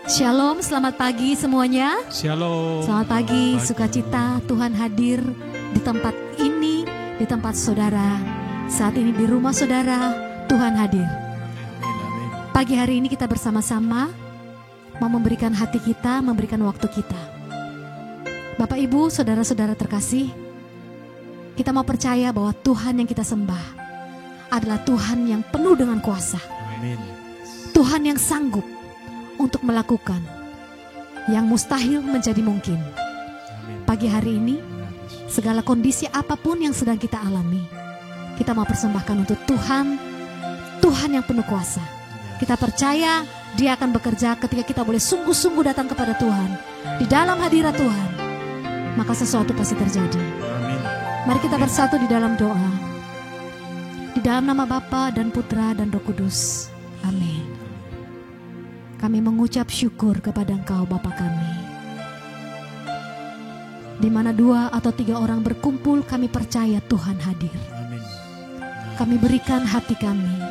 Shalom, selamat pagi semuanya. Shalom. Selamat pagi, sukacita Tuhan hadir di tempat ini, di tempat saudara. Saat ini di rumah saudara, Tuhan hadir. Pagi hari ini kita bersama-sama mau memberikan hati kita, memberikan waktu kita. Bapak Ibu, saudara-saudara terkasih, kita mau percaya bahwa Tuhan yang kita sembah adalah Tuhan yang penuh dengan kuasa. Amin. Tuhan yang sanggup untuk melakukan yang mustahil menjadi mungkin. Pagi hari ini, segala kondisi apapun yang sedang kita alami, kita mau persembahkan untuk Tuhan, Tuhan yang penuh kuasa. Kita percaya Dia akan bekerja ketika kita boleh sungguh-sungguh datang kepada Tuhan. Di dalam hadirat Tuhan, maka sesuatu pasti terjadi. Amin. Mari kita bersatu di dalam doa. Di dalam nama Bapa dan Putra dan Roh Kudus. Amin. Kami mengucap syukur kepada Engkau Bapa kami. Di mana 2 atau 3 orang berkumpul, kami percaya Tuhan hadir. Amin. Kami berikan hati kami.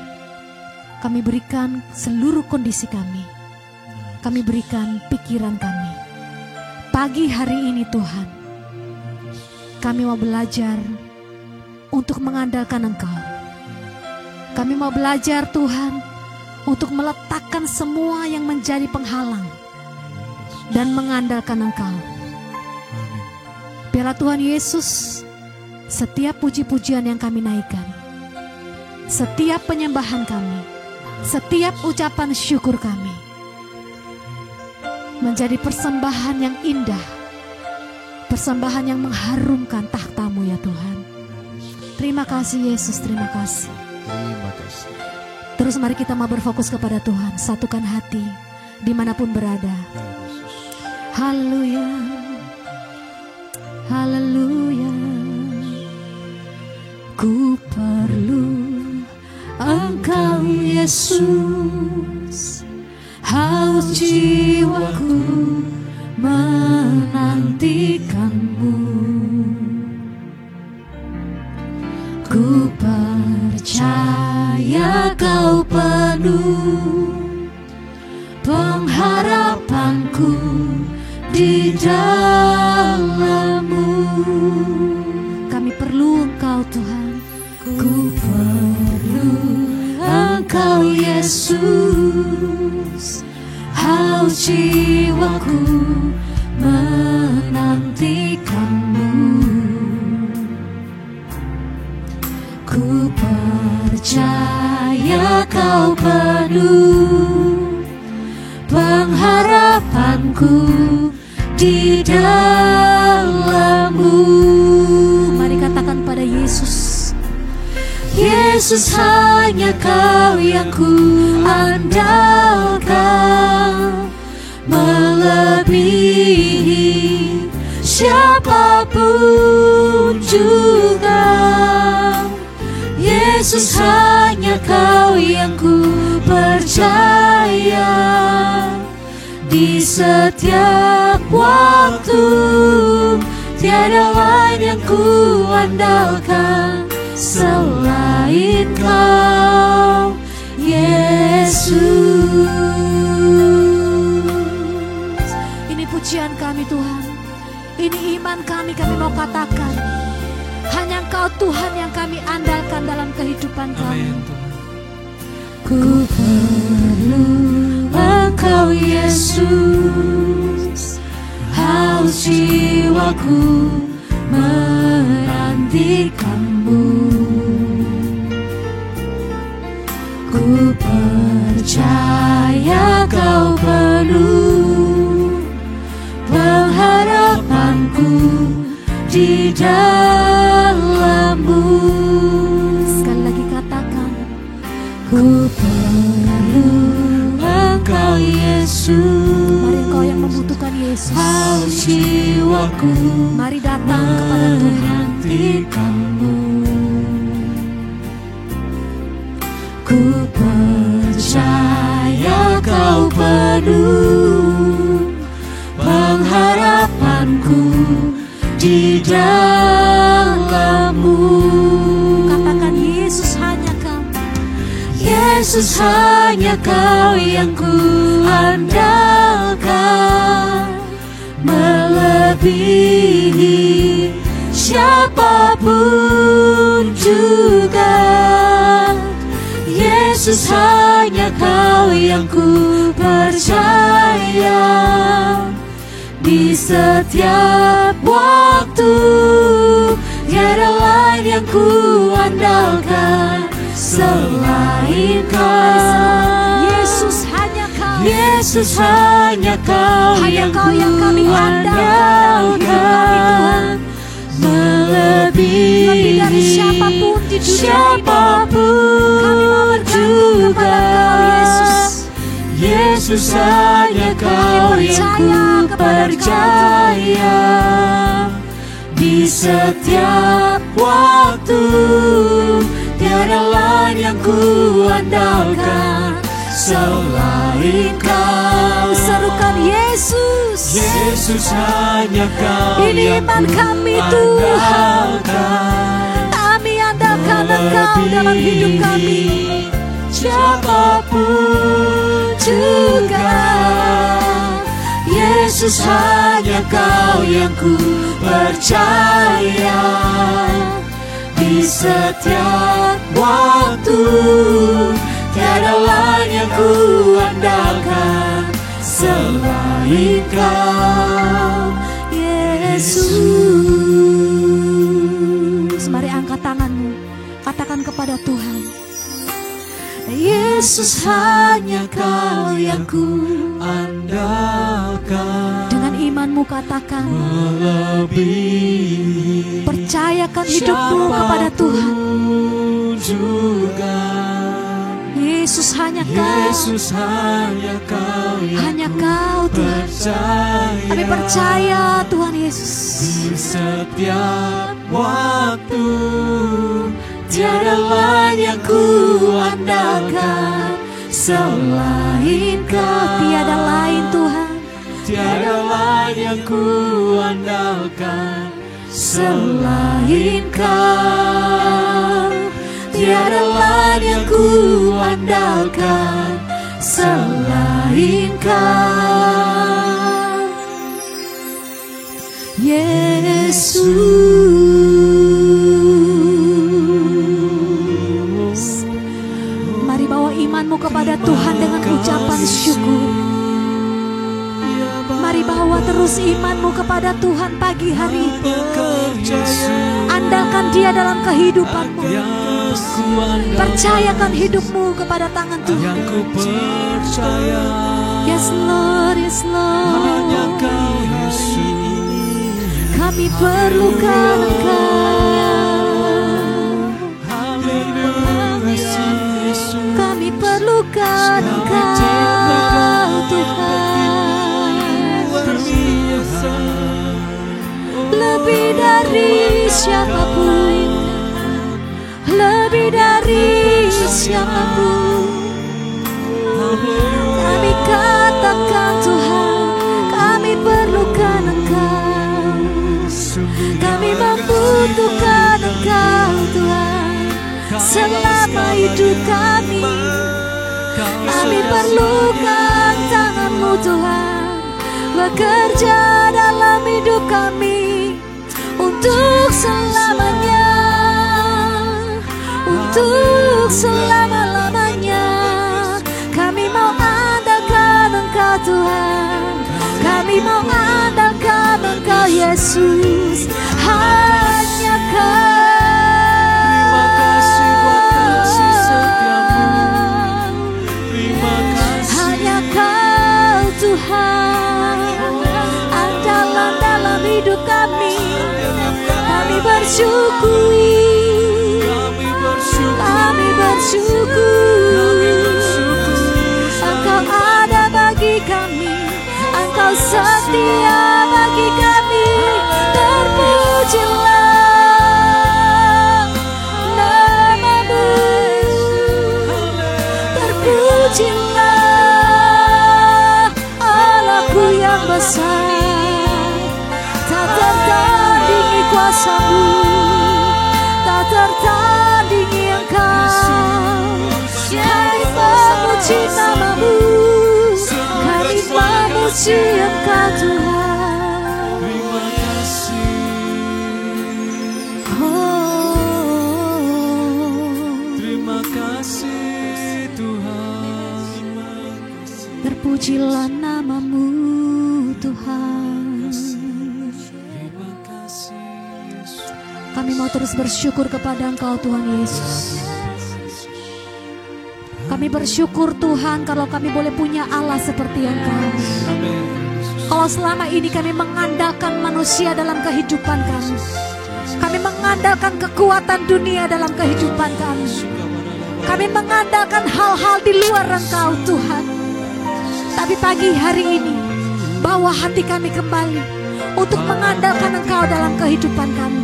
Kami berikan seluruh kondisi kami. Kami berikan pikiran kami. Pagi hari ini Tuhan, kami mau belajar untuk mengandalkan Engkau. Kami mau belajar Tuhan untuk meletakkan semua yang menjadi penghalang dan mengandalkan Engkau. Biarlah Tuhan Yesus, setiap puji-pujian yang kami naikkan, setiap penyembahan kami, setiap ucapan syukur kami menjadi persembahan yang indah, persembahan yang mengharumkan tahta-Mu ya Tuhan. Terima kasih Yesus, terima kasih. Terima kasih. Terus mari kita mau berfokus kepada Tuhan. Satukan hati dimanapun berada. Haleluya, haleluya. Ku perlu Engkau Yesus. Haus jiwaku menantikan-Mu. Ku percaya Kau penuh pengharapanku di dalam-Mu. Kami perlu Engkau Tuhan. Ku perlu Engkau Yesus. Haus jiwaku menantikan-Mu. Ku percaya Kau penuh pengharapanku di dalam-Mu. Mari katakan pada Yesus. Yesus, hanya Kau yang ku andalkan, melebihi siapapun juga. Yesus, hanya Kau yang ku percaya. Di setiap waktu tiada lain yang ku andalkan selain Kau Yesus. Ini pujian kami Tuhan, ini iman kami mau katakan, hanya Engkau Tuhan yang kami andalkan dalam kehidupan kami. Ku perlu Engkau Yesus. Haus jiwaku menantikan-Mu. Ku percaya Kau penuh pengharapanku di dalam-Mu. Sekali lagi katakan, ku perlu Engkau Yesus. Mari Engkau yang membutuhkan Yesus. Haus jiwaku, mari datang kepada Tuhan. Ku percaya Kau penuh pengharapanku di dalam-Mu. Katakan Yesus, hanya Kau. Yesus, Yesus, hanya Kau yang ku andalkan, melebihi siapapun juga. Yesus, hanya Kau yang ku percaya, di setiap waktu tiada lain yang ku andalkan selain Kau. Yesus, hanya Kau. Yesus, hanya Kau yang kami andalkan, melebihi dari siapapun di dunia ini. Juga Yesus, hanya Kau yang ku percaya, di setiap waktu tiada lain yang ku andalkan selain Kau. Serukan Yesus. Yesus, hanya Kau ini iman kami Tuhan. Kami andalkan Engkau dalam hidup kami, siapapun juga. Yesus, hanya Kau yang ku percaya, di setiap waktu tiada lain yang ku andalkan selain Kau, Yesus. Mari angkat tanganmu, katakan kepada Tuhan, Yesus, hanya Kau yang ku andalkan. Dengan imanmu katakan, melebihi, percayakan hidupmu kepada Tuhan juga. Yesus, hanya Kau. Yesus, hanya Kau yang hanya Kau Tuhan. Kami percaya Tuhan Yesus, di setiap waktu tiada lain yang ku andalkan selain Kau. Tiada lain Tuhan, tiada lain yang ku andalkan selain Kau. Tiada lain yang ku andalkan selain Kau, Yesus. Mari bawa imanmu kepada Tuhan dengan ucapan syukur. Mari bawa terus imanmu kepada Tuhan pagi hari. Andalkan Dia dalam kehidupanmu. Percayakan hidupmu kepada tangan Tuhan. Yes Lord, yes Lord. Kami perlukan Engkau. Kami perlukan Engkau Tuhan. Lebih dari siapapun, lebih dari siapapun. Kami katakan Tuhan, kami perlukan Engkau. Kami membutuhkan Engkau Tuhan selama hidup kami. Kami perlukan tangan-Mu Tuhan, bekerja dalam hidup kami untuk selamanya, untuk selama-lamanya. Kami mau andalkan Engkau Tuhan, kami mau andalkan Engkau Yesus, hanya Kau. Terima kasih buat kasih setiamu, terima kasih. Hanya Kau Tuhan, andalan dalam hidup kami. Kami bersyukur, kami bersyukur. Engkau ada bagi kami, Engkau setia bagi kami. Terpujilah nama-Mu, terpujilah Allahku yang besar. Tak tertandingi kuasa-Mu, tak tertandingi Engkau. Terpuji namamu, kami memuji Engkau Tuhan. Terima kasih. Terima kasih Tuhan. Terpujilah namamu Tuhan. Terima kasih Yesus. Kami mau terus bersyukur kepada Engkau Tuhan Yesus. Kami bersyukur Tuhan kalau kami boleh punya Allah seperti Engkau. Kalau selama ini kami mengandalkan manusia dalam kehidupan kami, kami mengandalkan kekuatan dunia dalam kehidupan kami, kami mengandalkan hal-hal di luar Engkau Tuhan. Tapi pagi hari ini bawa hati kami kembali untuk mengandalkan Engkau dalam kehidupan kami,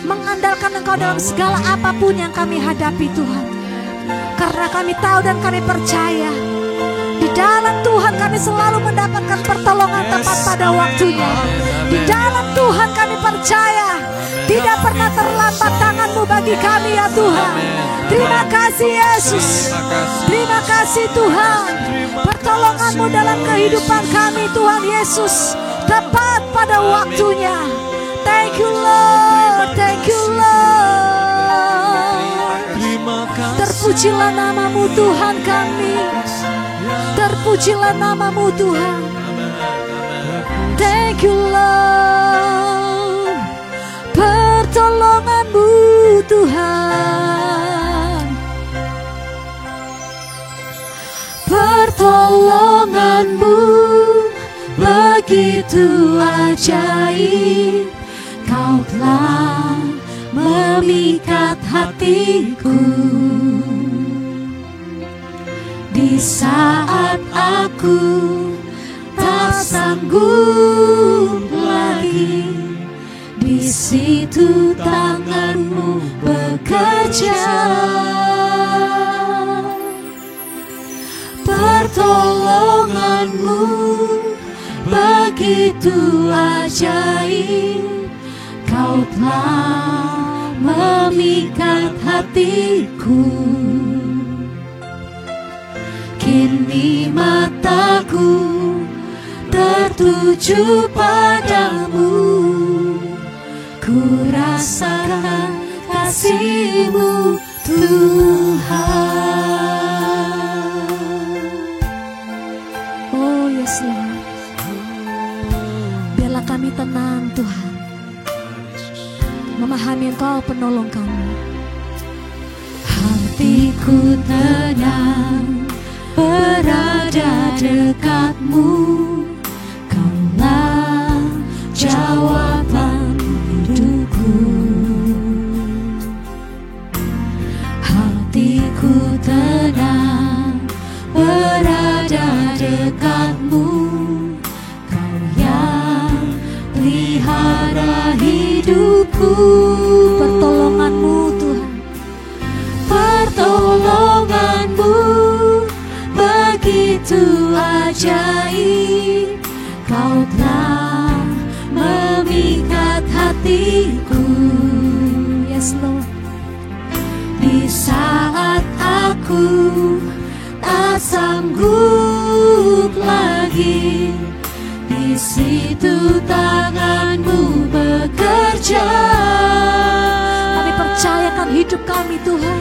mengandalkan Engkau dalam segala apapun yang kami hadapi Tuhan. Karena kami tahu dan kami percaya di dalam Tuhan kami selalu mendapatkan pertolongan tepat pada waktunya. Di dalam Tuhan kami percaya tidak pernah terlambat tangan-Mu bagi kami ya Tuhan. Terima kasih Yesus. Terima kasih Tuhan. Pertolongan-Mu dalam kehidupan kami Tuhan Yesus tepat pada waktunya. Thank you Lord. Thank you Lord. Terpujilah namamu Tuhan kami. Terpujilah namamu Tuhan. Thank you Lord. Pertolongan-Mu Tuhan. Pertolongan-Mu begitu ajaib. Kau telah memikat hatiku di saat aku tak sanggup lagi. Di situ tangan-Mu bekerja. Pertolongan-Mu begitu ajaib. Kau telah memikat hatiku. Kini mataku tertuju padamu. Ku rasakan kasih-Mu Tuhan. Oh yes Lord. Biarlah kami tenang Tuhan, memahami Engkau penolong kami. Hatiku tenang berada dekat-Mu. Kaulah jawaban hidupku. Hatiku tenang berada dekat-Mu. Kau yang pelihara hidupku. Pertolongan-Mu Tuhan. Pertolongan-Mu begitu ajaib. Kau telah memikat hatiku. Yes Lord. Di saat aku tak sanggup lagi, di situ tangan-Mu bekerja. Kami percayakan hidup kami Tuhan.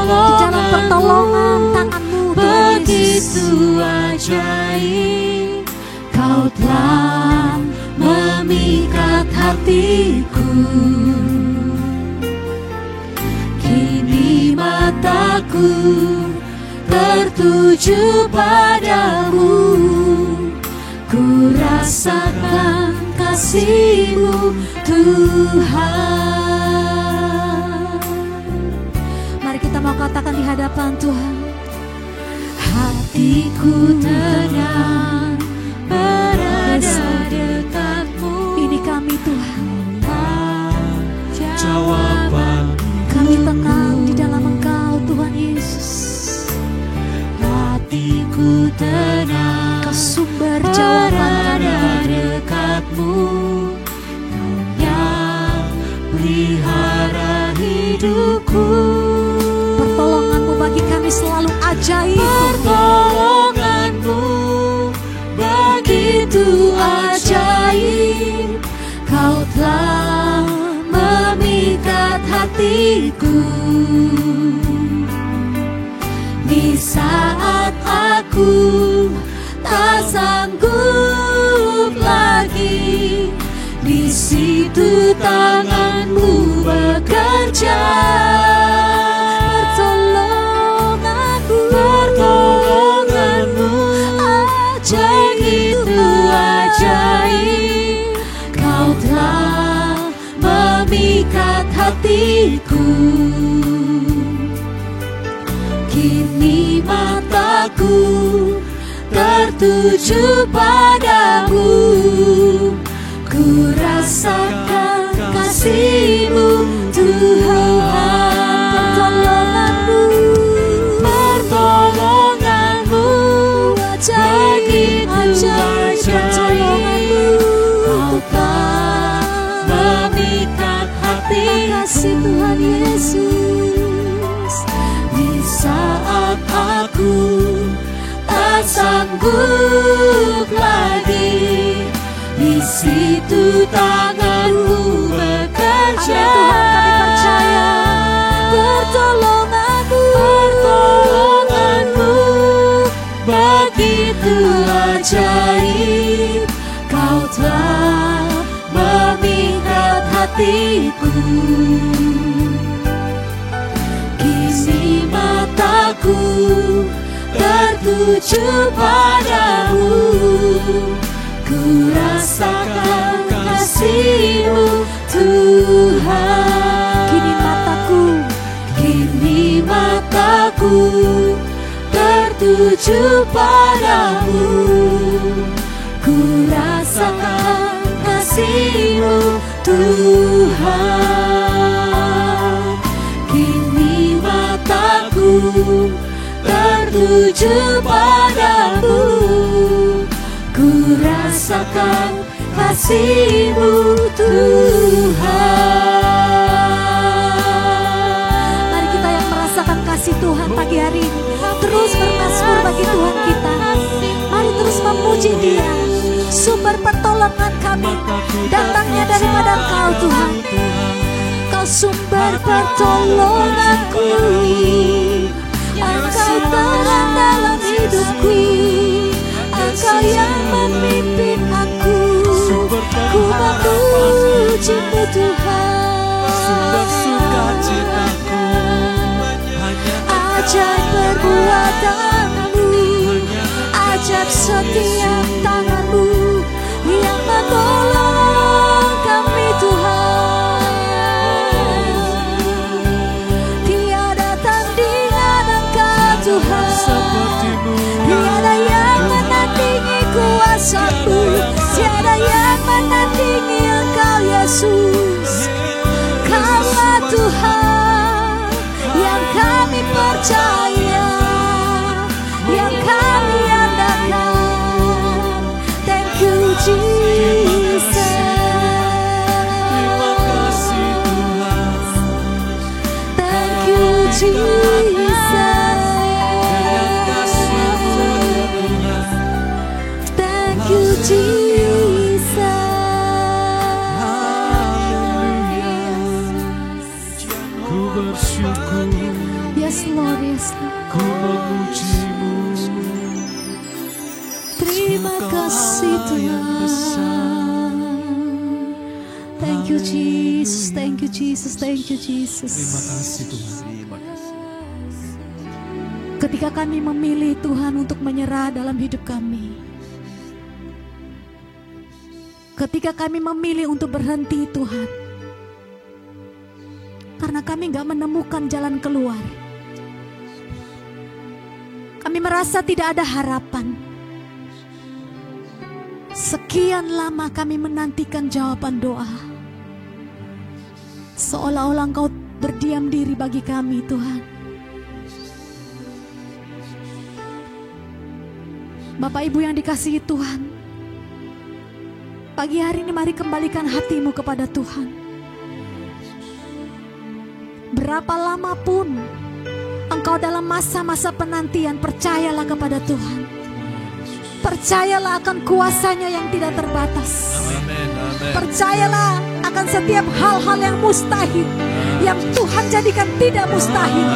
Di dalam pertolongan tangan-Mu begitu ajaib. Kau telah memikat hatiku. Kini mataku tertuju padamu. Ku rasakan kasih-Mu Tuhan. Mari kita mau katakan di hadapan Tuhan. Hatiku tenang berada dekat-Mu. Ini kami Tuhan. Jawaban kami tenang di dalam Engkau Tuhan Yesus. hatiku tenang, Kau sumber jawaban kami. dekat-Mu, Kau yang pelihara hidupku. Pertolongan-Mu bagi kami kami selalu ajaib. Pertolonganmu begitu ajaib, Kau telah memikat hatiku. Di saat aku tak sanggup lagi, di situ tanganmu bekerja. Pertolonganmu begitu ajaib, Kau telah memikat hatiku. Kini mataku tertuju padamu, ku rasakan kasih-Mu Tuhan. Pertolonganmu begitu ajaib, Kau telah memikat hati. Kasih Tuhan Yesus. Di saat aku tak sanggup lagi, di situ tanganmu bekerja. Amin Tuhan, kami percaya. Pertolonganmu begitu ajaib, Kau telah memikat hatiku. Kini mataku tertuju padamu, ku rasakan kasih-Mu Tuhan. Kini mataku tertuju padamu, ku rasakan kasih-Mu Tuhan. Kini mataku tertuju padamu, ku rasakan kasih-Mu Tuhan. Mari kita yang merasakan kasih Tuhan pagi hari ini terus bermazmur bagi Tuhan kita. Mari terus memuji Dia. Sumber pertolongan kami datangnya daripada Engkau Tuhan. Kau sumber pertolonganku, Engkau terang dalam hidupku, Engkau yang memimpin aku. Ku memuji-Mu Tuhan. Sumber sukacitaku Ajaib perbuatan-Mu, ajaib setiap tangan-Mu yang menolong kami Tuhan. Tiada tandingan Engkau Tuhan, tiada yang menandingi kuasa-Mu, tiada yang menandingi Engkau Yesus. Kaulah Tuhan yang kami percaya, yang kami andalkan. Thank you Jesus. Terima kasih Tuhan. Thank you Jesus. Dengan kasih-Mu Tuhan. Thank you Jesus. Ku bersyukur, Yes Lord, yes Lord. ku memuji-Mu. Terima kasih Tuhan. Thank you Jesus, thank you Jesus, thank you Jesus. Terima kasih Tuhan. Ketika kami memilih Tuhan untuk menyerah dalam hidup kami, ketika kami memilih untuk berhenti Tuhan, karena kami gak menemukan jalan keluar, kami merasa tidak ada harapan. Sekian lama kami menantikan jawaban doa, seolah-olah Engkau berdiam diri bagi kami Tuhan. Bapak Ibu yang dikasihi Tuhan, pagi hari ini mari kembalikan hatimu kepada Tuhan. Berapa lama pun engkau dalam masa-masa penantian, percayalah kepada Tuhan. Percayalah akan kuasanya yang tidak terbatas. Percayalah akan setiap hal-hal yang mustahil, yang Tuhan jadikan tidak mustahil.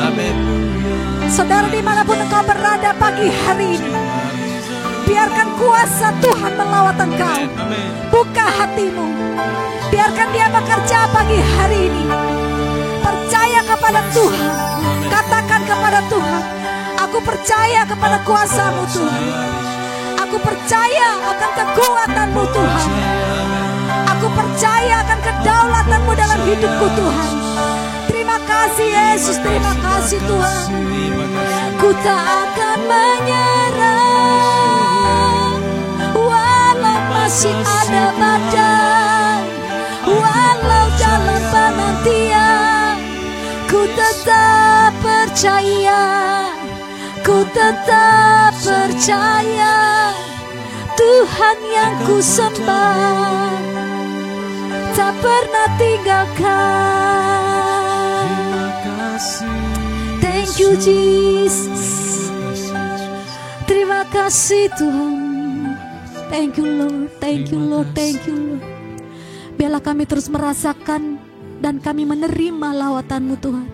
Saudara, dimanapun engkau berada pagi hari ini, biarkan kuasa Tuhan melawat engkau. Buka hatimu, biarkan Dia bekerja pagi hari ini. Percaya kepada Tuhan. Katakan kepada Tuhan, aku percaya kepada kuasa-Mu Tuhan. Aku percaya akan kekuatan-Mu Tuhan. Aku percaya akan kedaulatan-Mu dalam hidupku Tuhan. Terima kasih Yesus, terima kasih Tuhan. Ku tak akan menyerah, walau masih ada badai, walau dalam penantian. Ku tetap percaya, ku tetap percaya. Tuhan yang ku sembah tak pernah tinggalkan. Thank you Jesus. Terima kasih Tuhan. Thank you Lord, thank you Lord, thank you Lord. Biarlah kami terus merasakan dan kami menerima lawatan-Mu Tuhan.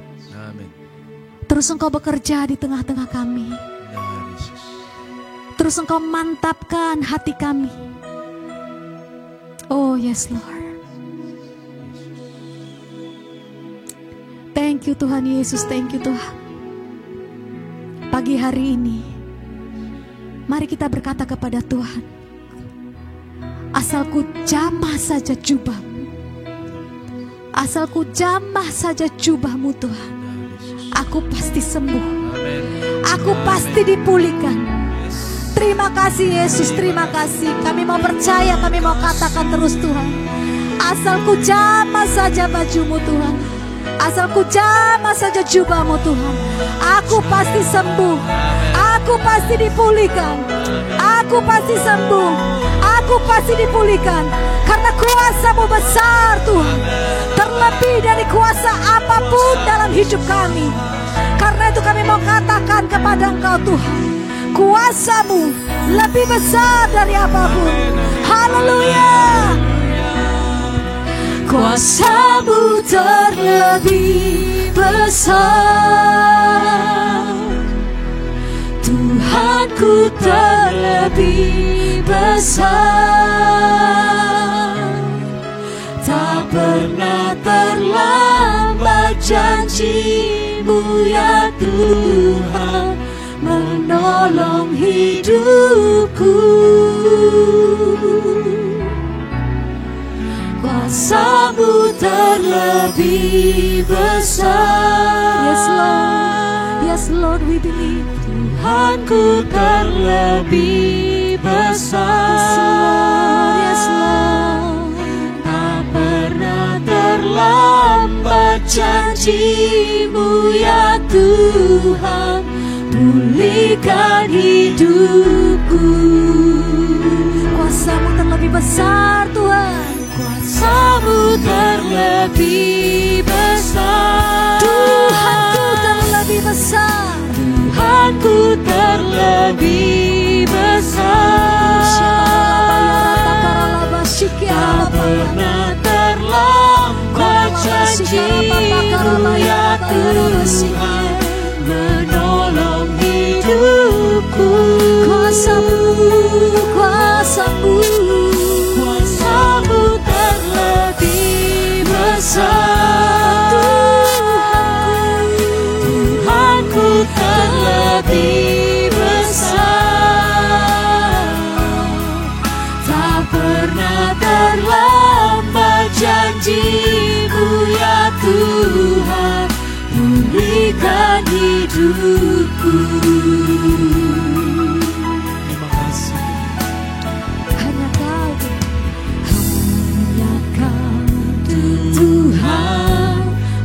Terus Engkau bekerja di tengah-tengah kami. Terus Engkau mantapkan hati kami. Oh yes Lord. Thank you Tuhan Yesus, thank you Tuhan. Pagi hari ini, mari kita berkata kepada Tuhan, asal ku jamah saja jubah-Mu, asal ku jamah saja jubah-Mu Tuhan, aku pasti sembuh, aku pasti dipulihkan. Terima kasih Yesus, terima kasih. Kami mau percaya, kami mau katakan terus Tuhan, asal ku jamah saja baju-Mu Tuhan, asal ku jamah saja jubah-Mu Tuhan, aku pasti sembuh, aku pasti dipulihkan, aku pasti sembuh, aku pasti dipulihkan. Karena kuasa-Mu besar Tuhan, terlebih dari kuasa apapun dalam hidup kami. Karena itu kami mau katakan kepada Engkau Tuhan, kuasa-Mu lebih besar dari apapun. Haleluya. Kuasa-Mu terlebih besar, Tuhanku terlebih besar. Tak pernah terlambat janji-Mu ya Tuhan, menolong hidupku. Kuasa-Mu terlebih besar. Yes Lord, yes Lord, we believe. Tuhanku terlebih besar. Yes Lord, tak pernah terlambat janji-Mu ya Tuhan, pulihkan hidupku. Kuasa-Mu terlebih besar Tuhan, kuasa-Mu terlebih besar. Tuhanku terlebih besar, Tuhanku terlebih besar. Tak pernah terlambat janji-Mu ya Tuhan, menolong hidupku. Kuasa-Mu, kuasa-Mu, kuasa-Mu terlebih besar. Tuhanku terlebih besar. Tak pernah terlambat janji-Mu ya Tuhan, pulihkan hidupku. Terima kasih. Hanya Kau, hanya Kau Tuhan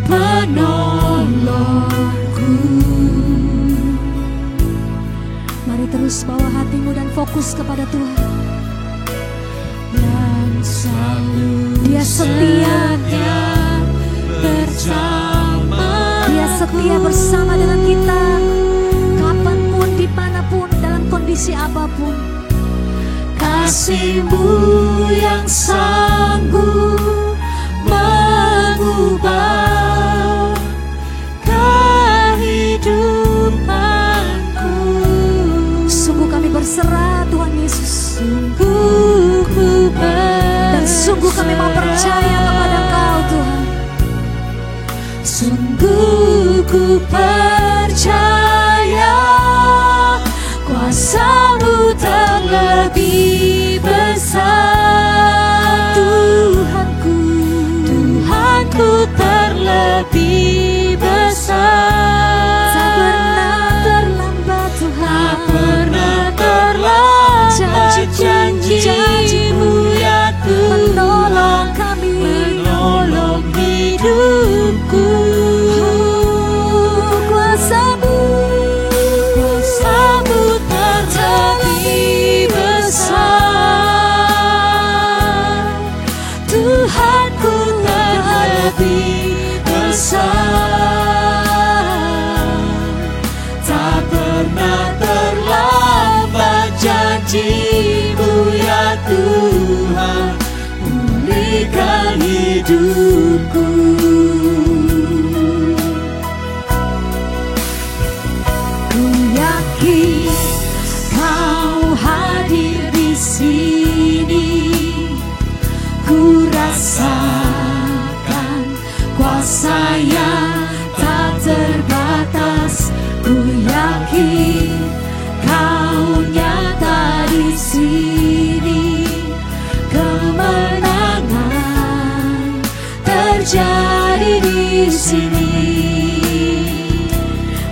penolongku. Mari terus bawa hatimu dan fokus kepada Tuhan. Yang selalu Dia setia bersama, Dia setia bersama dengan kita. kasih-Mu yang sanggup mengubah kehidupanku. Sungguh kami berserah Tuhan Yesus, sungguh ku berserah, dan sungguh kami mau percaya kepada Engkau Tuhan. Sungguh ku percaya kuasa-Mu terlebih besar. Tuhanku, Tuhanku terlebih besar. Tak pernah terlambat Tuhan, tak pernah terlambat. Janji-Mu ya Tuhan menolong kami, menolong hidupku. Kuasa-Mu, kuasa-Mu terlebih besar. Tuhanku terlebih besar. Tak pernah terlambat janji-Mu ya Tuhan, pulihkan hidupku. Ku yakin Kau hadir di sini, ku rasakan kuasa yang tak terbatas. Ku yakin Kau nyata di sini, kemenangan terjadi di sini.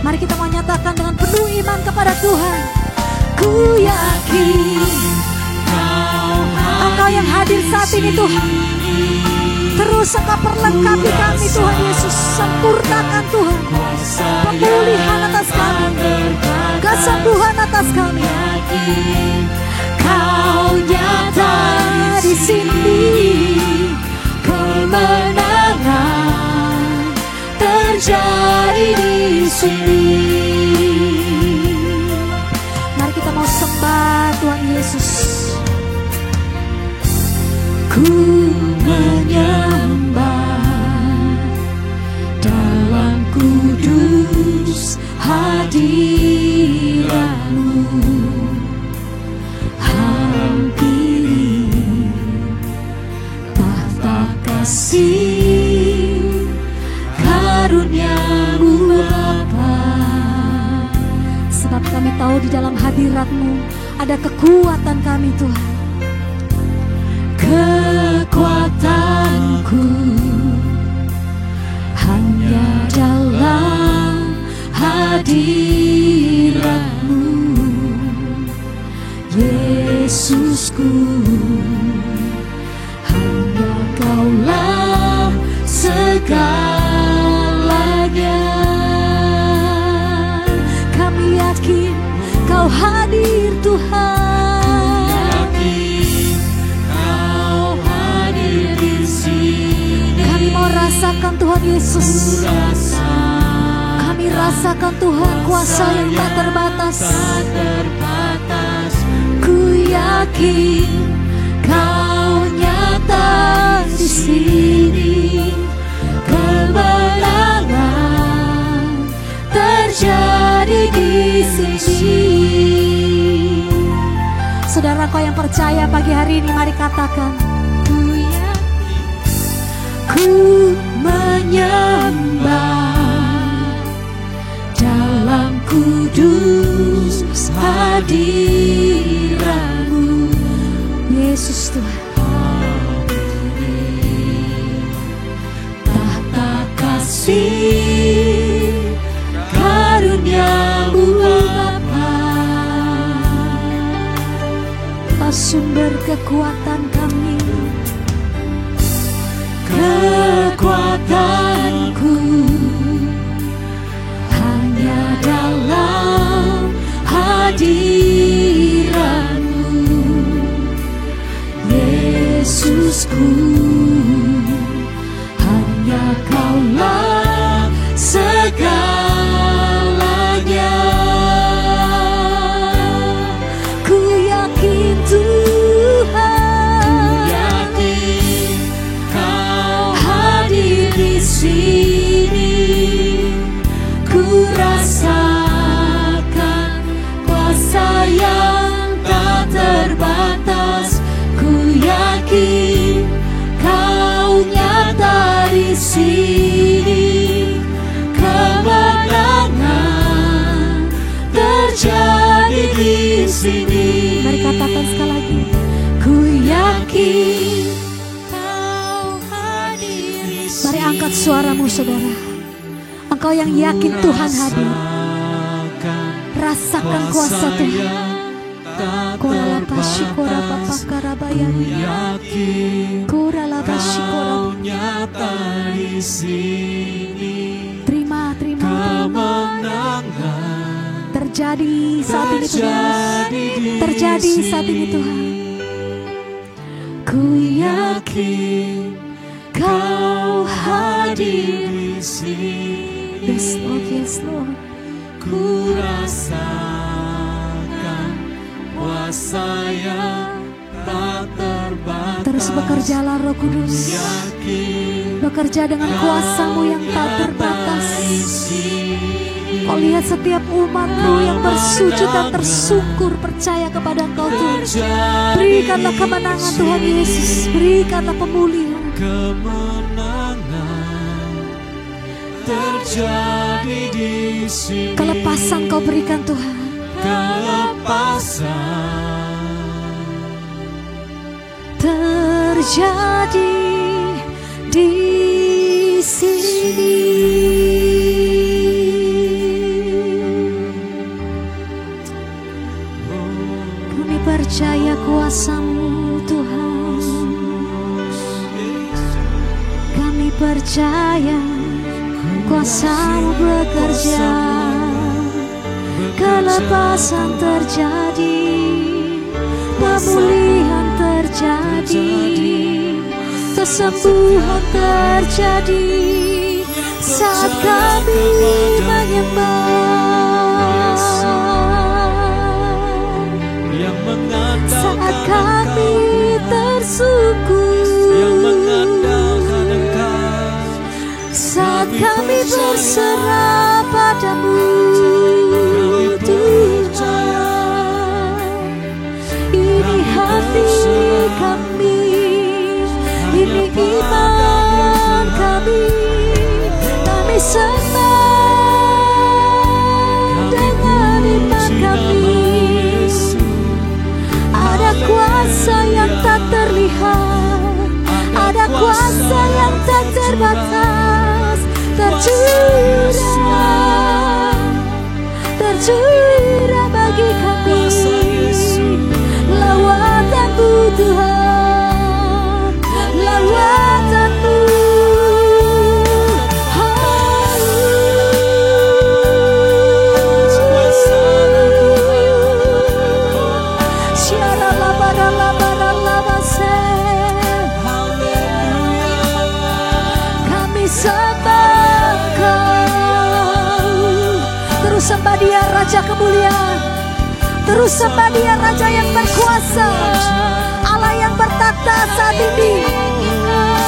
Mari kita mau nyatakan dengan penuh iman kepada Tuhan. Ku yakin Engkau yang hadir saat ini Tuhan, terus Engkau perlengkapi kami Tuhan Yesus. Sempurnakan Tuhan pemulihan atas kami, kesembuhan atas kami. Kau nyata di sini, kemenangan terjadi di sini. Mari kita mau sembah Tuhan Yesus. Ku menyembah dalam kudus hadirat-Mu, hampiri tahta kasih karunia-Mu Bapa. Sebab kami tahu di dalam hadirat-Mu ada kekuatan kami Tuhan. Kekuatanku hanya dalam hadirat-Mu, Yesusku. Hanya Kaulah segalanya. Kami yakin Kau hadir Tuhan. Rasakan Tuhan Yesus. Kami rasakan Tuhan kuasa yang tak terbatas. Ku yakin Kau nyata di sini, kemenangan terjadi di sini. Saudara kau yang percaya pagi hari ini, mari katakan, ku menyembah dalam kudus hadirat-Mu, Yesus Tuhan. Tahta kasih karunia-Mu Bapa, sumber kekuatan kami. Kekuatanku hanya dalam hadirat-Mu, Yesusku. Hanya Kaulah segalanya. Ku yakin Tuhan sini, ku rasakan kuasa yang tak terbatas. Ku yakin Kau nyata di sini, kemenangan terjadi di sini. Mari katakan sekali lagi, ku yakin Kau hadir di sini. Mari angkat suaramu saudara. Engkau yang yakin Tuhan hadir, rasakan kuasa Tuhan. Kora lapashi kora papakarabayan, kora lapashi kora nyata di sini. Terima. Terjadi saat ini Tuhan, terjadi saat ini Tuhan. Ku yakin Kau hadir di sini. Yes Lord, yes Lord. Ku rasakan kuasa yang tak terbatas. Terus bekerjalah Roh Kudus, bekerja dengan kuasa-Mu yang tak terbatas. Kau lihat setiap umat-Mu yang bersujud dan tersungkur percaya kepada Engkau Tuhan. Berikanlah kemenangan Tuhan Yesus, berikanlah pemulihan. Kemenangan terjadi di sini. Kelepasan Kau berikan Tuhan. Kelepasan terjadi di sini. Kami percaya kuasa-Mu Tuhan. Kami percaya kuasa-Mu bekerja. Kelepasan terjadi, pemulihan terjadi, kesembuhan terjadi saat kami menyembah, saat kami tersungkur, saat kami berserah padamu. Ini hati kami, ini iman kami, kami sembah dengan iman kami. Ada kuasa yang tak terlihat, ada kuasa yang tak terbatas, tercurah bagi kami. Lawatan-Mu Tuhan, lawatan-Mu. Kami sembah Kau. Terus sembah Dia Raja kemuliaan. Terus sembah Dia Raja yang berkuasa, Allah yang bertata saat ini.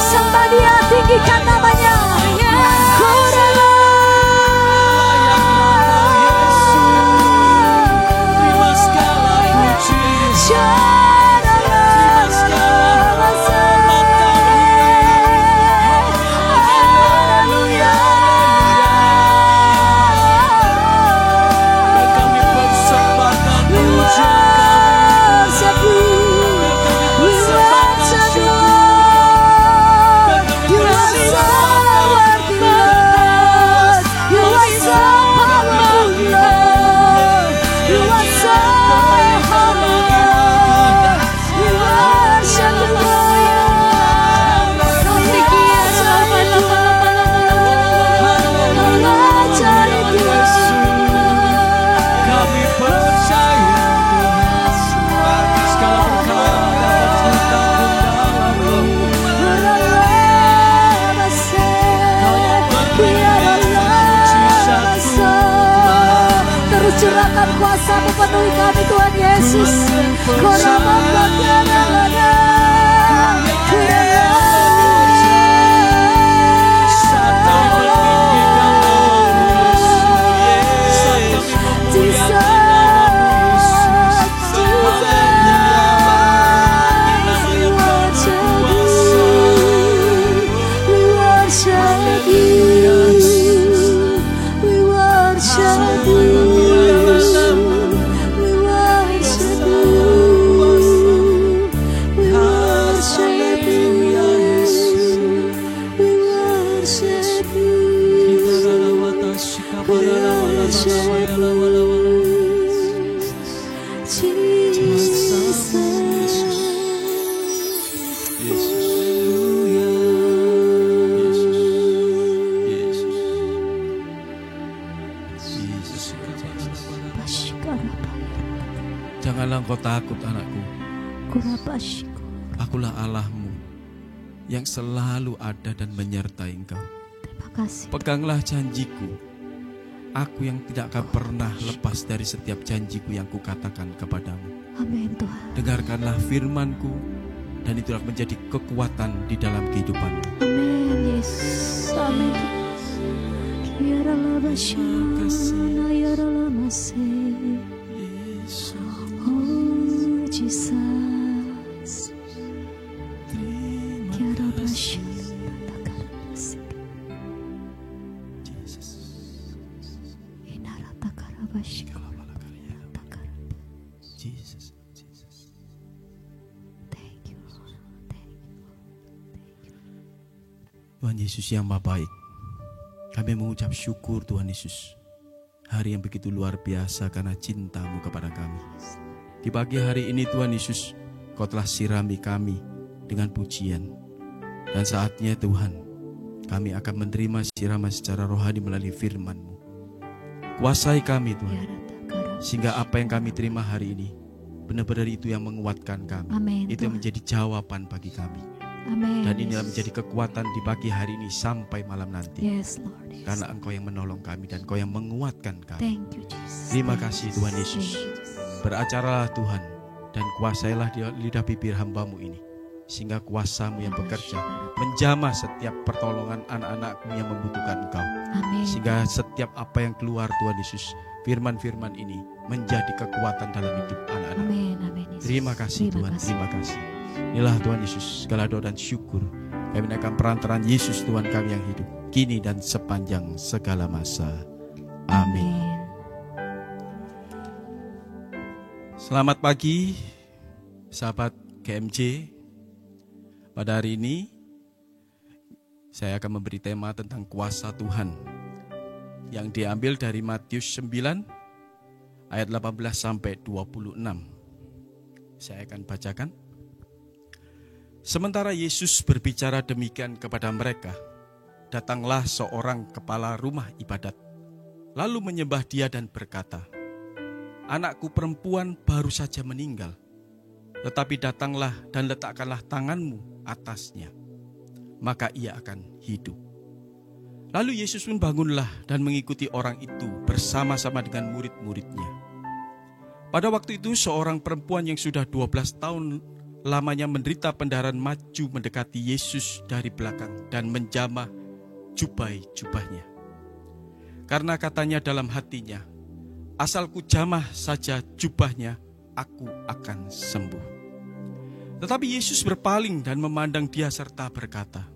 Sembah Dia, tinggikan namanya. Curahkan kuasa-Mu penuhi kami Tuhan Yesus. worship you. We worship you. We worship you. We worship you. We worship you. Janganlah engkau takut, anakku. Akulah Allahmu yang selalu ada dan menyertai engkau. Terima kasih. Peganglah janjiku. Aku yang tidak akan pernah lepas dari setiap janjiku yang kukatakan kepadamu. Amin Tuhan. Dengarkanlah firmanku, dan itulah menjadi kekuatan di dalam kehidupanmu. Amin Yesus. Amin. Kiaralah basyana yaralah masih. Oh Jesus. Kiara basyana takar masih. Inara takar basyana takar. Jesus. Thank you. Tuhan Yesus yang Maha Baik, kami mengucap syukur Tuhan Yesus, hari yang begitu luar biasa karena cinta-Mu kepada kami. Di pagi hari ini Tuhan Yesus, Kau telah sirami kami dengan pujian. Dan saatnya Tuhan, kami akan menerima siraman secara rohani melalui firman-Mu. Kuasai kami Tuhan, sehingga apa yang kami terima hari ini benar-benar itu yang menguatkan kami. Amin, itu yang Tuhan. menjadi jawaban bagi kami. Amin. Dan inilah menjadi kekuatan di pagi hari ini sampai malam nanti. Yes, Lord. Yes. Karena Engkau yang menolong kami dan Engkau yang menguatkan kami. Thank you, Jesus. Terima Thank kasih you, Tuhan Jesus. Yesus. Thank you, Jesus. Beracaralah Tuhan dan kuasailah di lidah bibir hamba-Mu ini, sehingga kuasa-Mu yang bekerja menjamah setiap pertolongan anak-anak-Mu yang membutuhkan Engkau. Amin. Sehingga setiap apa yang keluar Tuhan Yesus, firman-firman ini menjadi kekuatan dalam hidup anak-anak. Amin. Amin. Yesus. Terima kasih Tuhan, terima kasih. Inilah Tuhan Yesus, segala doa dan syukur kami naikkan perantaraan Yesus Tuhan kami yang hidup, kini dan sepanjang segala masa. Amin. Selamat pagi, sahabat KMJ. Pada hari ini, saya akan memberi tema tentang kuasa Tuhan, yang diambil dari Matius 9, ayat 18 sampai 26. Saya akan bacakan. Sementara Yesus berbicara demikian kepada mereka, datanglah seorang kepala rumah ibadat, lalu menyembah Dia dan berkata, "Anakku perempuan baru saja meninggal, tetapi datanglah dan letakkanlah tanganmu atasnya, maka ia akan hidup." Lalu Yesus pun bangunlah dan mengikuti orang itu bersama-sama dengan murid-muridnya. Pada waktu itu seorang perempuan yang sudah 12 tahun lamanya menderita pendarahan maju mendekati Yesus dari belakang dan menjamah jubahnya. Karena katanya dalam hatinya, "Asalku jamah saja jubahnya, aku akan sembuh." Tetapi Yesus berpaling dan memandang dia serta berkata,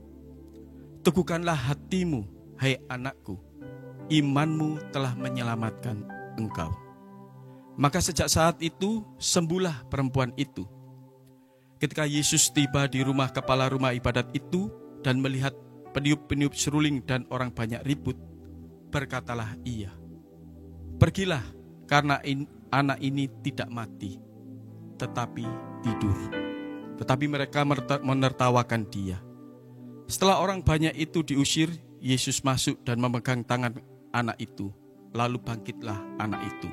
"Teguhkanlah hatimu, hai anakku, imanmu telah menyelamatkan engkau." Maka sejak saat itu sembuhlah perempuan itu. Ketika Yesus tiba di rumah kepala rumah ibadat itu dan melihat peniup-peniup seruling dan orang banyak ribut, berkatalah ia, "Pergilah, karena anak ini tidak mati, tetapi tidur." Tetapi mereka menertawakan dia. Setelah orang banyak itu diusir, Yesus masuk dan memegang tangan anak itu, lalu bangkitlah anak itu.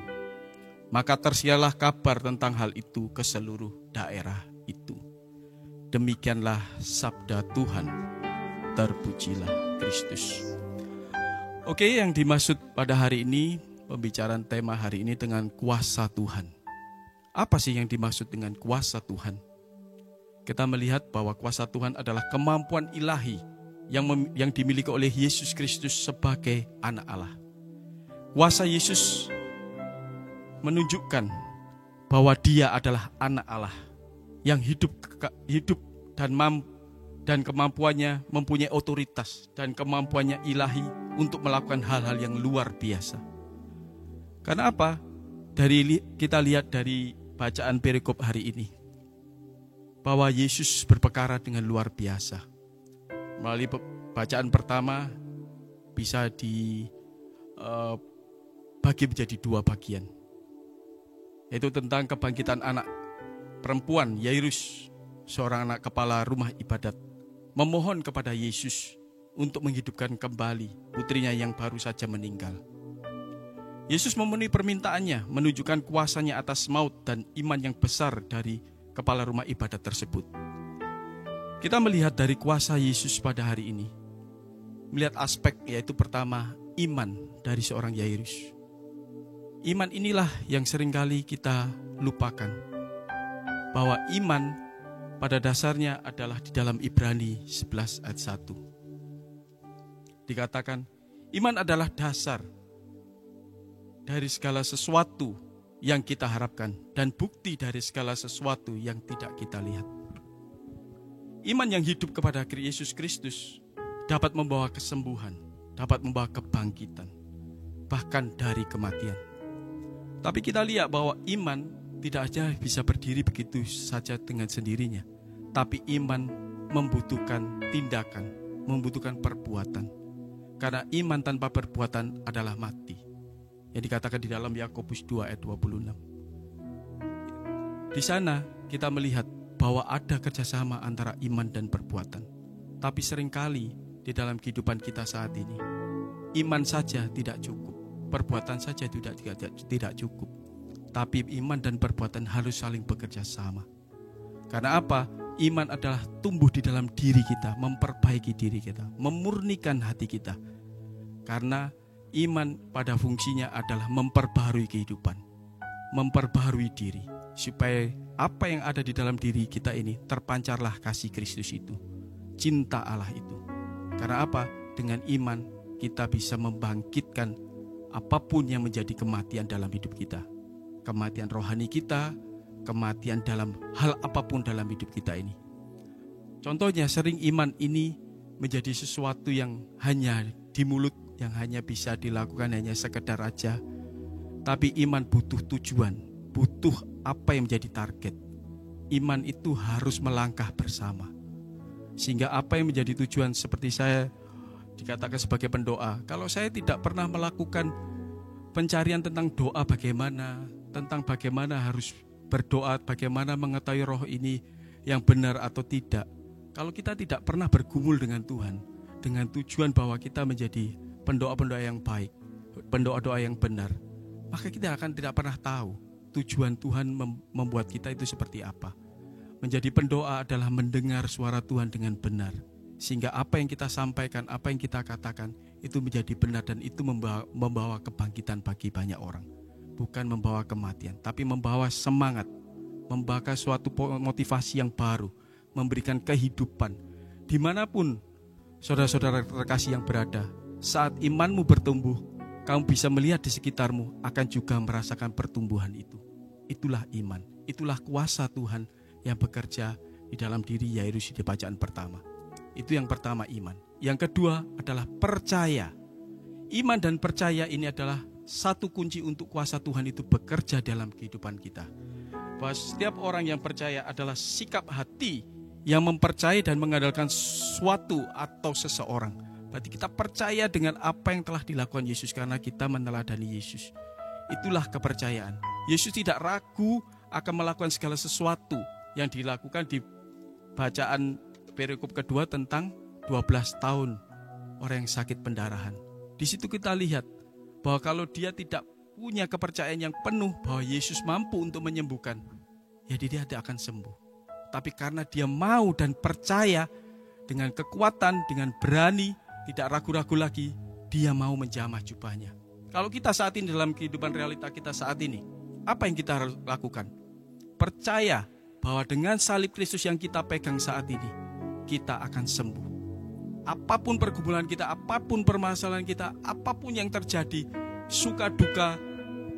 Maka tersiarlah kabar tentang hal itu ke seluruh daerah itu. Demikianlah sabda Tuhan. Terpujilah Kristus. Oke, yang dimaksud pada hari ini, pembicaraan tema hari ini dengan kuasa Tuhan. Apa sih yang dimaksud dengan kuasa Tuhan? Kita melihat bahwa kuasa Tuhan adalah kemampuan ilahi yang dimiliki oleh Yesus Kristus sebagai anak Allah. Kuasa Yesus menunjukkan bahwa Dia adalah anak Allah yang hidup dan dan kemampuannya mempunyai otoritas dan kemampuannya ilahi untuk melakukan hal-hal yang luar biasa. Karena apa? Kita lihat dari bacaan perikop hari ini bahwa Yesus berperkara dengan luar biasa. Melalui bacaan pertama bisa dibagi menjadi dua bagian, yaitu tentang kebangkitan anak perempuan Yairus, seorang anak kepala rumah ibadat, memohon kepada Yesus untuk menghidupkan kembali putrinya yang baru saja meninggal. Yesus memenuhi permintaannya, menunjukkan kuasanya atas maut dan iman yang besar dari kepala rumah ibadat tersebut. Kita melihat dari kuasa Yesus pada hari ini, melihat aspek yaitu pertama, iman dari seorang Yairus. Iman inilah yang seringkali kita lupakan, bahwa iman pada dasarnya adalah di dalam Ibrani 11 ayat 1. Dikatakan, iman adalah dasar dari segala sesuatu yang kita harapkan dan bukti dari segala sesuatu yang tidak kita lihat. Iman yang hidup kepada Yesus Kristus dapat membawa kesembuhan, dapat membawa kebangkitan, bahkan dari kematian. Tapi kita lihat bahwa iman tidak saja bisa berdiri begitu saja dengan sendirinya, tapi iman membutuhkan tindakan, membutuhkan perbuatan. Karena iman tanpa perbuatan adalah mati. Yang dikatakan di dalam Yakobus 2 ayat 26. Di sana kita melihat bahwa ada kerjasama antara iman dan perbuatan. Tapi seringkali di dalam kehidupan kita saat ini, iman saja tidak cukup, perbuatan saja tidak cukup. Tapi iman dan perbuatan harus saling bekerja sama. Karena apa? Iman adalah tumbuh di dalam diri kita, memperbaiki diri kita, memurnikan hati kita. Karena iman pada fungsinya adalah memperbaharui kehidupan, memperbaharui diri, supaya apa yang ada di dalam diri kita ini terpancarlah kasih Kristus itu, cinta Allah itu. Karena apa? Dengan iman kita bisa membangkitkan apapun yang menjadi kematian dalam hidup kita. Kematian rohani kita, kematian dalam hal apapun dalam hidup kita ini. Contohnya sering iman ini menjadi sesuatu yang hanya di mulut, yang hanya bisa dilakukan hanya sekedar aja. Tapi iman butuh tujuan, butuh apa yang menjadi target. Iman itu harus melangkah bersama. Sehingga apa yang menjadi tujuan, seperti saya dikatakan sebagai pendoa, kalau saya tidak pernah melakukan pencarian tentang doa bagaimana, tentang bagaimana harus berdoa, bagaimana mengetahui roh ini yang benar atau tidak. Kalau kita tidak pernah bergumul dengan Tuhan, dengan tujuan bahwa kita menjadi pendoa-pendoa yang baik, pendoa-doa yang benar, maka kita akan tidak pernah tahu tujuan Tuhan membuat kita itu seperti apa. Menjadi pendoa adalah mendengar suara Tuhan dengan benar, sehingga apa yang kita sampaikan, apa yang kita katakan, itu menjadi benar dan itu membawa kebangkitan bagi banyak orang. Bukan membawa kematian, tapi membawa semangat, membawa suatu motivasi yang baru, memberikan kehidupan. Dimanapun saudara-saudara terkasih yang berada, saat imanmu bertumbuh, kamu bisa melihat di sekitarmu akan juga merasakan pertumbuhan itu. Itulah iman, itulah kuasa Tuhan yang bekerja di dalam diri Yairus di bacaan pertama. Itu yang pertama, iman. Yang kedua adalah percaya. Iman dan percaya ini adalah satu kunci untuk kuasa Tuhan itu bekerja dalam kehidupan kita. Bahwa setiap orang yang percaya adalah sikap hati yang mempercayai dan mengandalkan sesuatu atau seseorang. Berarti kita percaya dengan apa yang telah dilakukan Yesus karena kita meneladani Yesus. Itulah kepercayaan. Yesus tidak ragu akan melakukan segala sesuatu yang dilakukan di bacaan perikop kedua tentang 12 tahun orang yang sakit pendarahan. Di situ kita lihat bahwa kalau dia tidak punya kepercayaan yang penuh bahwa Yesus mampu untuk menyembuhkan, ya dia tidak akan sembuh. Tapi karena dia mau dan percaya dengan kekuatan, dengan berani, tidak ragu-ragu lagi, dia mau menjamah jubahnya. Kalau kita saat ini dalam kehidupan realita kita saat ini, apa yang kita harus lakukan? Percaya bahwa dengan salib Kristus yang kita pegang saat ini, kita akan sembuh. Apapun pergumulan kita, apapun permasalahan kita, apapun yang terjadi, suka duka,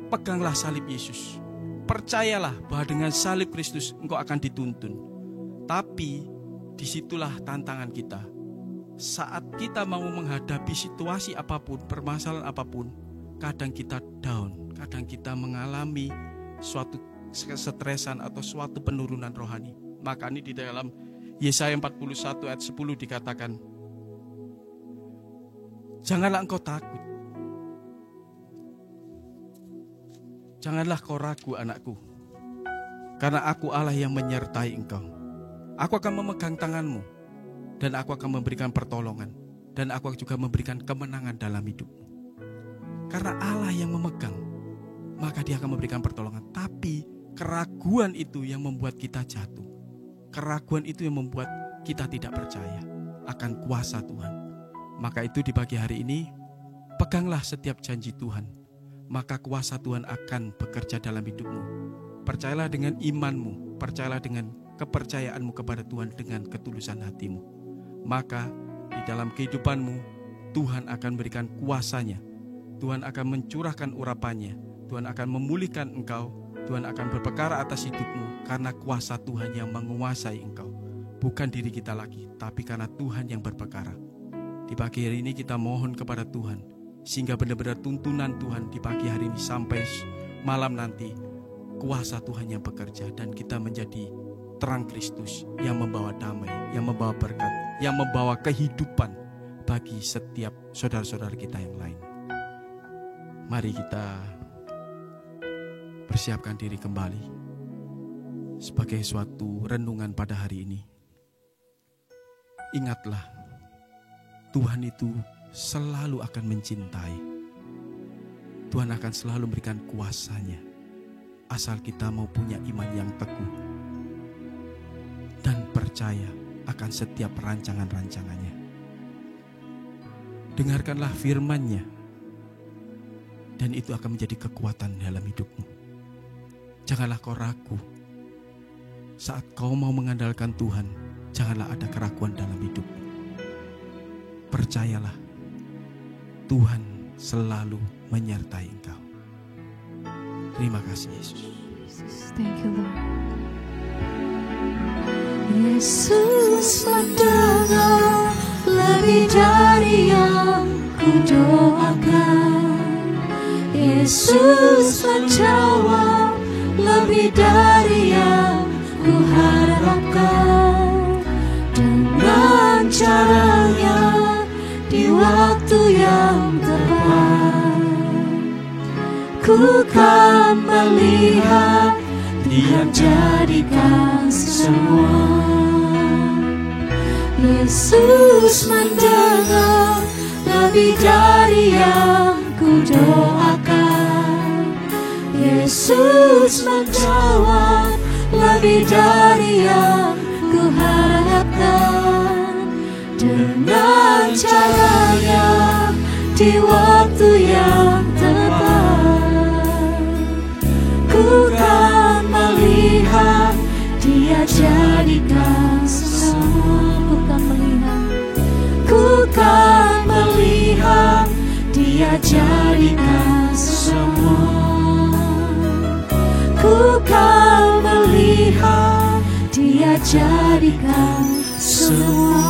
peganglah salib Yesus. Percayalah bahwa dengan salib Kristus engkau akan dituntun. Tapi disitulah tantangan kita. Saat kita mau menghadapi situasi apapun, permasalahan apapun, kadang kita down, kadang kita mengalami suatu kesetresan atau suatu penurunan rohani. Maka ini di dalam Yesaya 41 ayat 10 dikatakan, janganlah engkau takut, janganlah kau ragu anakku, karena aku Allah yang menyertai engkau. Aku akan memegang tanganmu, dan aku akan memberikan pertolongan, dan aku juga memberikan kemenangan dalam hidupmu. Karena Allah yang memegang, maka Dia akan memberikan pertolongan. Tapi keraguan itu yang membuat kita jatuh. Keraguan itu yang membuat kita tidak percaya akan kuasa Tuhan. Maka itu di pagi hari ini, peganglah setiap janji Tuhan. Maka kuasa Tuhan akan bekerja dalam hidupmu. Percayalah dengan imanmu, percayalah dengan kepercayaanmu kepada Tuhan dengan ketulusan hatimu. Maka di dalam kehidupanmu, Tuhan akan berikan kuasanya. Tuhan akan mencurahkan urapannya. Tuhan akan memulihkan engkau. Tuhan akan berperkara atas hidupmu karena kuasa Tuhan yang menguasai engkau. Bukan diri kita lagi, tapi karena Tuhan yang berperkara. Di pagi hari ini kita mohon kepada Tuhan, sehingga benar-benar tuntunan Tuhan di pagi hari ini sampai malam nanti, kuasa Tuhan yang bekerja dan kita menjadi terang Kristus yang membawa damai, yang membawa berkat, yang membawa kehidupan bagi setiap saudara-saudara kita yang lain. Mari kita persiapkan diri kembali sebagai suatu renungan pada hari ini. Ingatlah, Tuhan itu selalu akan mencintai. Tuhan akan selalu memberikan kuasanya, asal kita mau punya iman yang teguh dan percaya akan setiap rancangan-rancangannya. Dengarkanlah firman-Nya, dan itu akan menjadi kekuatan dalam hidupmu. Janganlah kau ragu. Saat kau mau mengandalkan Tuhan, janganlah ada keraguan dalam hidupmu. Percayalah, Tuhan selalu menyertai engkau. Terima kasih Yesus. Thank you Lord. Yesus mendengar lebih dari yang ku doakan. Yesus menjawab lebih dari yang ku harapkan. Dengan caranya di waktu yang tepat, ku kan melihat Dia jadikan semua. Yesus mendengar lebih dari yang ku doakan. Yesus menjawab lebih dari yang ku harapkan. Dengan caranya di waktu yang tepat, ku kan melihat Dia jadikan semua. Ku kan melihat Dia jadikan semua. Ku kan melihat Dia jadikan semua.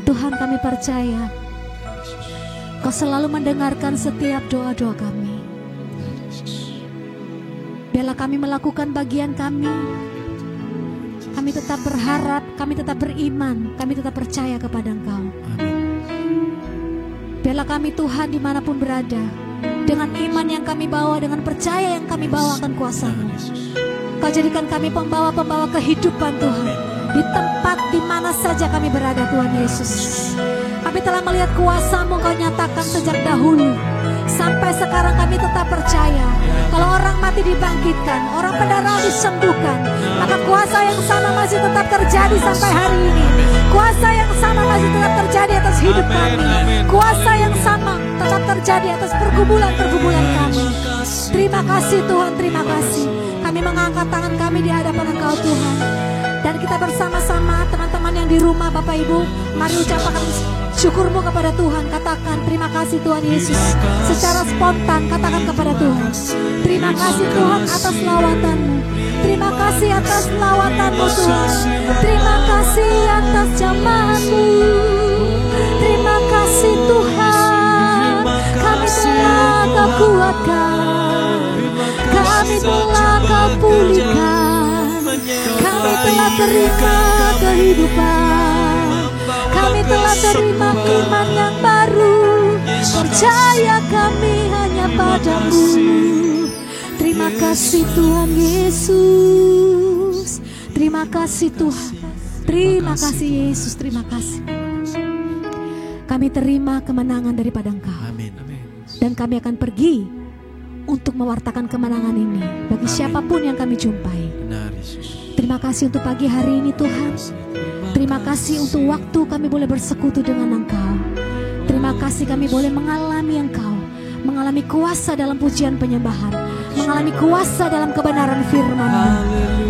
Tuhan, kami percaya Kau selalu mendengarkan setiap doa-doa kami. Biarlah kami melakukan bagian kami. Kami tetap berharap, kami tetap beriman, kami tetap percaya kepada Engkau. Biarlah kami Tuhan dimanapun berada, dengan iman yang kami bawa, dengan percaya yang kami bawa akan kuasa-Mu. Kau jadikan kami pembawa-pembawa kehidupan Tuhan, di tempat di mana saja kami berada Tuhan Yesus. Kami telah melihat kuasa-Mu Kau nyatakan sejak dahulu. Sampai sekarang kami tetap percaya, kalau orang mati dibangkitkan, orang pendarah disembuhkan, maka kuasa yang sama masih tetap terjadi sampai hari ini. Kuasa yang sama masih tetap terjadi atas hidup kami. Kuasa yang sama tetap terjadi atas pergumulan-pergumulan kami. Terima kasih Tuhan, terima kasih. Kami mengangkat tangan kami di hadapan Engkau Tuhan. Dan kita bersama-sama teman-teman yang di rumah, Bapak Ibu, mari ucapkan syukurmu kepada Tuhan. Katakan terima kasih Tuhan Yesus. Secara spontan katakan kepada Tuhan, terima kasih Tuhan atas lawatan-Mu. Terima kasih atas lawatan-Mu Tuhan. Terima kasih atas jamahan-Mu. Terima kasih Tuhan. Kami telah Kau kuatkan, kami telah Kau pulihkan, kami telah terima kehidupan, kami telah terima iman yang baru. Percaya kami hanya padamu. Terima kasih Tuhan Yesus. Terima kasih Tuhan. Terima kasih Yesus. Terima kasih. Kami terima kemenangan daripada Engkau. Dan kami akan pergi untuk mewartakan kemenangan ini bagi siapapun yang kami jumpai. Terima kasih untuk pagi hari ini Tuhan. Terima kasih untuk waktu kami boleh bersekutu dengan Engkau. Terima kasih kami boleh mengalami Engkau, mengalami kuasa dalam pujian penyembahan, mengalami kuasa dalam kebenaran firman-Mu.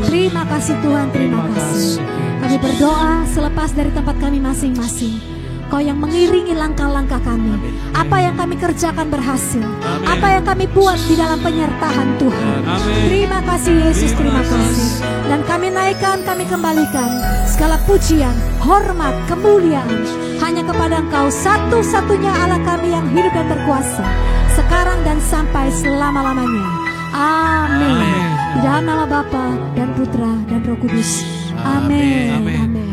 Terima kasih Tuhan, terima kasih. Kami berdoa selepas dari tempat kami masing-masing, Kau yang mengiringi langkah-langkah kami. Apa yang kami kerjakan berhasil. Apa yang kami buat di dalam penyertaan Tuhan. Terima kasih Yesus, terima kasih. Dan kami naikkan, kami kembalikan segala pujian, hormat, kemuliaan hanya kepada Engkau, satu-satunya Allah kami yang hidup dan berkuasa, sekarang dan sampai selama-lamanya. Amin. Di dalam nama Bapa dan Putra dan Roh Kudus. Amin. Amin.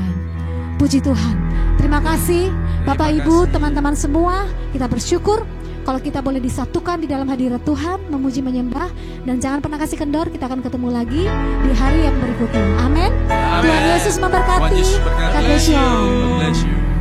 Puji Tuhan. Terima kasih Bapak Ibu, teman-teman semua. Kita bersyukur kalau kita boleh disatukan di dalam hadirat Tuhan, memuji menyembah. Dan jangan pernah kasih kendor, kita akan ketemu lagi di hari yang berikutnya. Amin. Tuhan Yesus memberkati. God bless you.